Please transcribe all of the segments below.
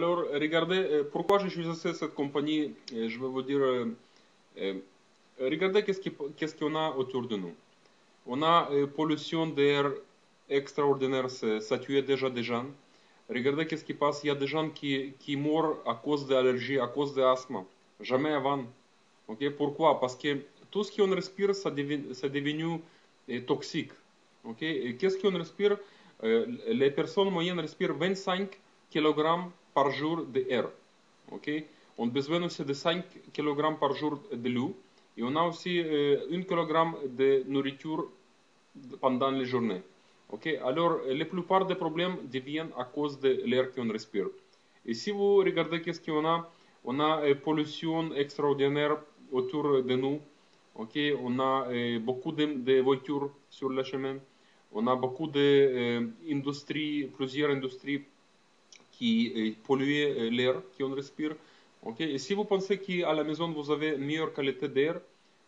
Alors, regardez, pourquoi j'ai choisi cette compagnie, je vais vous dire, euh, regardez qu'est-ce qu'on a autour de nous. On a pollution d'air extraordinaire, ça tue déjà des gens. Regardez qu'est-ce qui passe, il y a des gens qui meurent à cause d'allergies, à cause d'asthme. Jamais avant. Ok. Pourquoi? Parce que tout ce qu'on respire, ça devenu toxique. Ok. Et qu'est-ce qu'on respire? Les personnes moyennes respirent 25 kg par jour d'air. Ok. On a besoin aussi de 5 kg par jour de l'eau. Et on a aussi 1 kg de nourriture pendant les journées. Ok. Alors, la plupart des problèmes deviennent à cause de l'air qu'on respire. Et si vous regardez qu'est-ce on a pollution extraordinaire autour de nous. Ok. On a beaucoup de voitures sur le chemin. On a beaucoup d'industries, plusieurs industries qui polluent l'air qu'on respire. Ok. Et si vous pensez qu'à la maison vous avez une meilleure qualité d'air,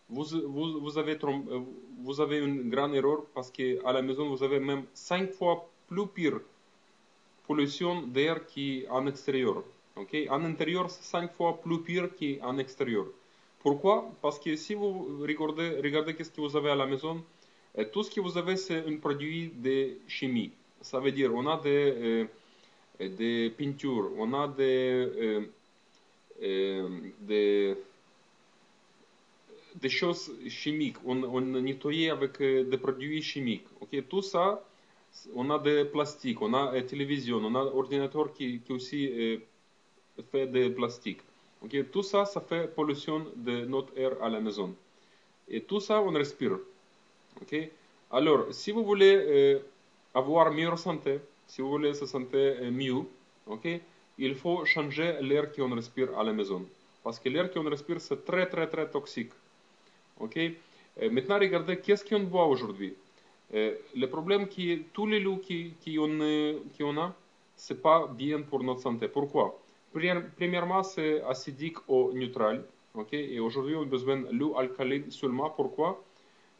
vous avez une grande erreur parce qu'à la maison vous avez même 5 fois plus pire pollution d'air qu'en extérieur. Okay? En intérieur, c'est 5 fois plus pire qu'en extérieur. Pourquoi? Parce que si vous regardez qu'est-ce que vous avez à la maison, tout ce que vous avez, c'est un produit de chimie. Ça veut dire, on a des peintures, on a des, des choses chimiques, on nettoie avec des produits chimiques. Okay? Tout ça, on a des plastiques, on a télévision, on a ordinateur qui aussi fait des plastiques. Okay? Tout ça, ça fait pollution de notre air à la maison. Et tout ça, on respire. Okay? Alors, si vous voulez avoir meilleure santé, si vous voulez se sentir mieux, okay, il faut changer l'air qu'on respire à la maison. Parce que l'air qu'on respire, c'est très, très, très toxique. Okay? Maintenant, regardez, qu'est-ce qu'on boit aujourd'hui? Le problème est que tous les lots qu'on a, c'est pas bien pour notre santé. Pourquoi? Premièrement, c'est acidique ou neutral. Okay? Et aujourd'hui, on a besoin de l'eau alcaline seulement. Pourquoi?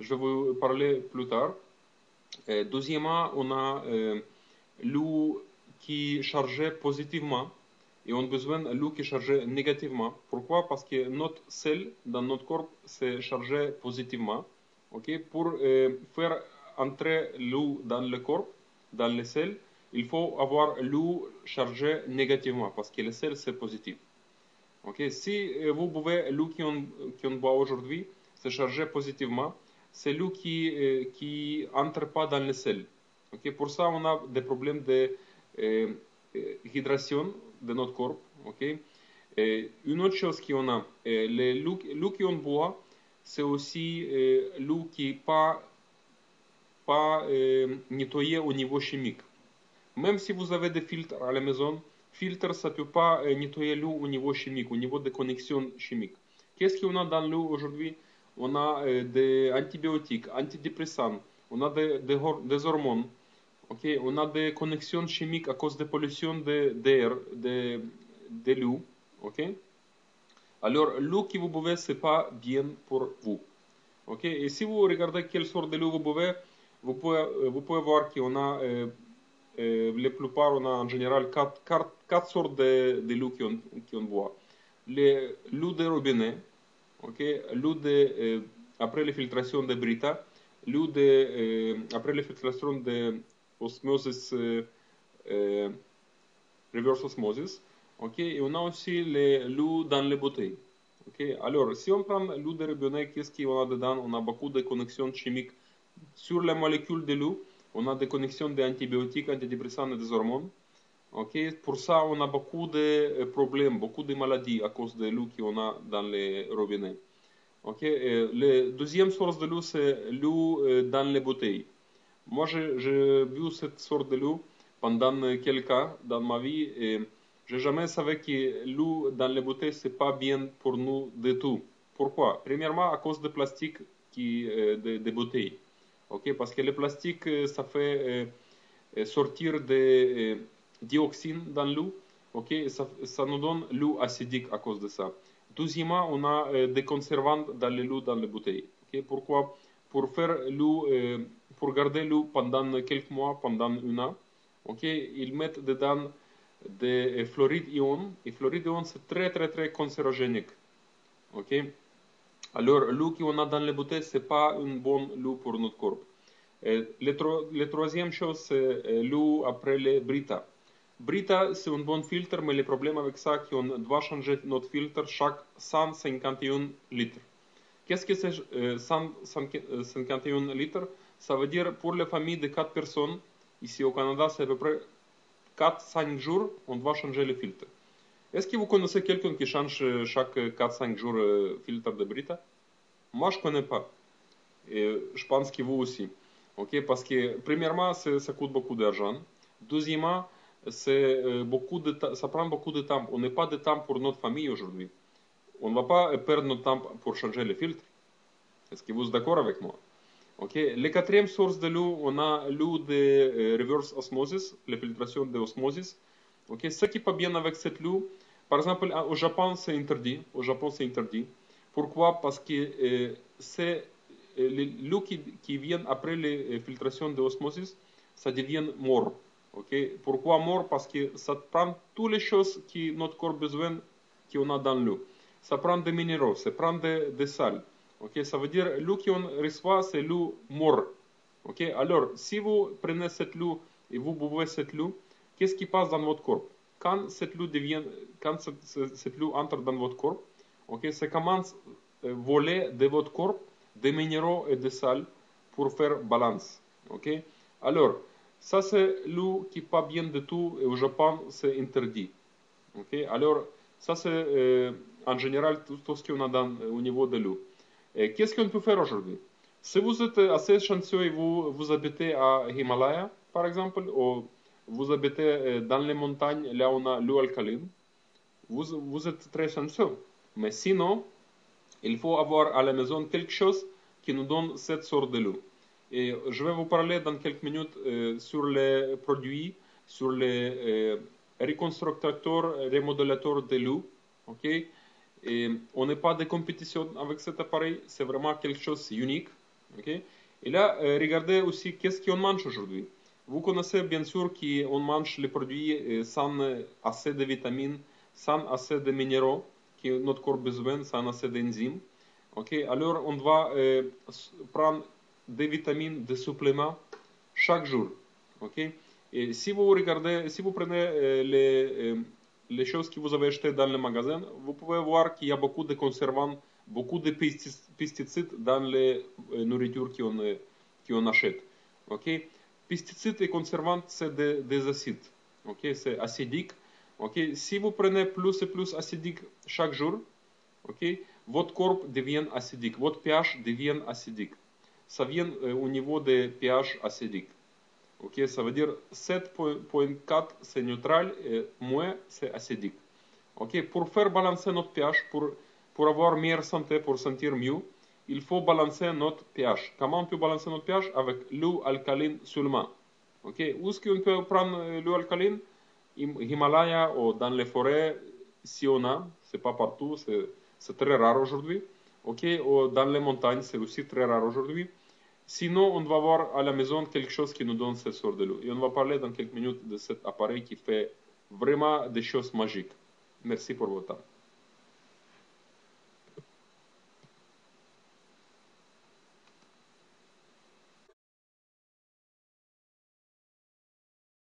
Je vais vous parler plus tard. Deuxièmement, on a l'eau qui est chargée positivement et on a besoin de l'eau qui est chargée négativement. Pourquoi? Parce que notre sel dans notre corps c'est chargé positivement. Okay? Pour faire entrer l'eau dans le corps, dans le sel, il faut avoir l'eau chargée négativement parce que le sel c'est positif. Okay? Si vous buvez l'eau qu'on boit aujourd'hui, c'est chargé positivement, c'est l'eau qui entre pas dans le sel. Okay? Pour ça, on a des problèmes de hydration de notre corps. Okay? Et une autre chose qu'on a, l'eau qu'on boit, c'est aussi l'eau qui n'est pas nettoyée au niveau chimique. Même si vous avez des filtres à la maison, filtre, ça ne peut pas nettoyer l'eau au niveau chimique, au niveau des connexions chimiques. Qu'est-ce qu'on a dans l'eau aujourd'hui? On a des antibiotiques, antidépresseurs, on a des hormones, okay? On a des connexions chimiques à cause de pollution d'air, de l'eau. Okay? Alors, l'eau que vous buvez, ce n'est pas bien pour vous. Okay? Et si vous regardez quelle sorte de l'eau vous buvez, vous pouvez voir qu'on a la plupart, on a en général quatre sortes de l'eau qu'on boit. L'eau de robinet, okay? L'eau après la filtration de Brita, l'eau après la filtration de osmosis, reverse osmosis, okay? Et on a aussi l'eau dans les bouteilles. Okay? Alors, si on prend l'eau de robinet, qu'est-ce qu'on a dedans? On a beaucoup de connexions chimiques sur les molécules de l'eau. On a des connexions d'antibiotiques, antidépresseurs et des hormones. Okay? Pour ça, on a beaucoup de problèmes, beaucoup de maladies à cause de l'eau qu'on a dans les robinets. Okay? La deuxième source de l'eau, c'est l'eau dans les bouteilles. Moi, j'ai bu cette sorte de l'eau pendant quelques cas dans ma vie et je n'ai jamais savais que l'eau dans les bouteilles, ce n'est pas bien pour nous du tout. Pourquoi? Premièrement, à cause de plastique des bouteilles. Okay? Parce que le plastique, ça fait sortir des dioxines dans l'eau. Okay? Ça nous donne l'eau acidique à cause de ça. Deuxièmement, on a des conservants dans l'eau dans les bouteilles. Okay? Pourquoi? Pour faire l'eau, pour garder l'eau pendant quelques mois, pendant un an. Okay? Ils mettent dedans de fluoride ion. Et fluoride ion, c'est très cancérogénique. Ok? Alors, l'eau qu'on a dans les bouteilles, c'est pas une bonne eau pour notre corps. La troisième chose, c'est l'eau après les Brita. Brita, c'est un bon filtre, mais le problème avec ça, c'est qu'on doit changer notre filtre chaque 151 litres. Qu'est-ce que c'est 151 litres? Ça veut dire pour les familles de 4 personnes, ici au Canada, c'est à peu près 4-5 jours, on doit changer le filtre. Est-ce que vous connaissez quelqu'un qui change chaque 4-5 jours le filtre de Brita? Moi, je ne connais pas. Et je pense que vous aussi. Okay? Parce que, premièrement, ça coûte beaucoup d'argent. Deuxièmement, ça prend beaucoup de temps. On n'a pas de temps pour notre famille aujourd'hui. On ne va pas perdre notre temps pour changer le filtre. Est-ce que vous êtes d'accord avec moi? Okay? La quatrième source de l'eau, on a l'eau de reverse osmosis, la filtration de osmosis. Okay? Ce qui n'est pas bien avec cette eau, par exemple, au Japon, c'est interdit. Au Japon, c'est interdit. Pourquoi? Parce que c'est l'eau qui vient après les filtrations de osmosis, ça devient mort. Okay? Pourquoi mort? Parce que ça prend toutes les choses que notre corps a besoin qu'on a dans l'eau. Ça prend des minéraux, ça prend des sels. Okay? Ça veut dire l'eau qu'on reçoit, c'est l'eau morte. Okay? Alors, si vous prenez cette eau et vous buvez cette eau, qu'est-ce qui passe dans votre corps? Quand cette eau entre dans votre corps, okay, ça commence à voler de votre corps des minéraux et des sels pour faire balance. Okay? Alors, ça c'est l'eau qui n'est pas bien du tout et au Japon c'est interdit. Okay? Alors, ça c'est en général tout ce qu'on a au niveau de l'eau. Qu'est-ce qu'on peut faire aujourd'hui? Si vous êtes assez chanceux et vous habitez à Himalaya, par exemple, ou vous habitez dans les montagnes, là où on a l'eau alcaline, vous êtes très chanceux. Mais sinon, il faut avoir à la maison quelque chose qui nous donne cette sorte de l'eau. Et je vais vous parler dans quelques minutes sur les produits, sur les reconstructeurs, remodelateurs de l'eau. Okay? Et on n'est pas de compétition avec cet appareil, c'est vraiment quelque chose d'unique. Okay? Et là, regardez aussi qu'est-ce qu'on mange aujourd'hui. Vous connaissez bien sûr qu'on mange les produits sans assez de vitamines, sans assez de minéraux que notre corps a besoin, sans assez d'enzymes. Okay? Alors, on va prendre des vitamines, des suppléments chaque jour. Okay? Et si vous regardez, si vous prenez les choses que vous avez achetées dans le magasin, vous pouvez voir qu'il y a beaucoup de conservants, beaucoup de pesticides dans les nourritures qu'on achète. Okay? Pesticides et conservants, c'est des acides. Okay? C'est acidique. Okay? Si vous prenez plus et plus acidique chaque jour, okay, votre corps devient acidique, votre pH devient acidique. Ça vient au niveau des pH acidiques. Okay, ça veut dire 7.4 c'est neutral et moins c'est acidique. Okay, pour faire balancer notre pH, pour avoir meilleure santé, pour sentir mieux, il faut balancer notre pH. Comment on peut balancer notre pH? Avec l'eau alcaline seulement. Okay, où est-ce qu'on peut prendre l'eau alcaline? Himalaya ou dans les forêts, si on a, c'est pas partout, c'est très rare aujourd'hui. Okay, ou dans les montagnes, c'est aussi très rare aujourd'hui. Sinon, on va voir à la maison quelque chose qui nous donne cette sorte de l'eau. Et on va parler dans quelques minutes de cet appareil qui fait vraiment des choses magiques. Merci pour votre temps.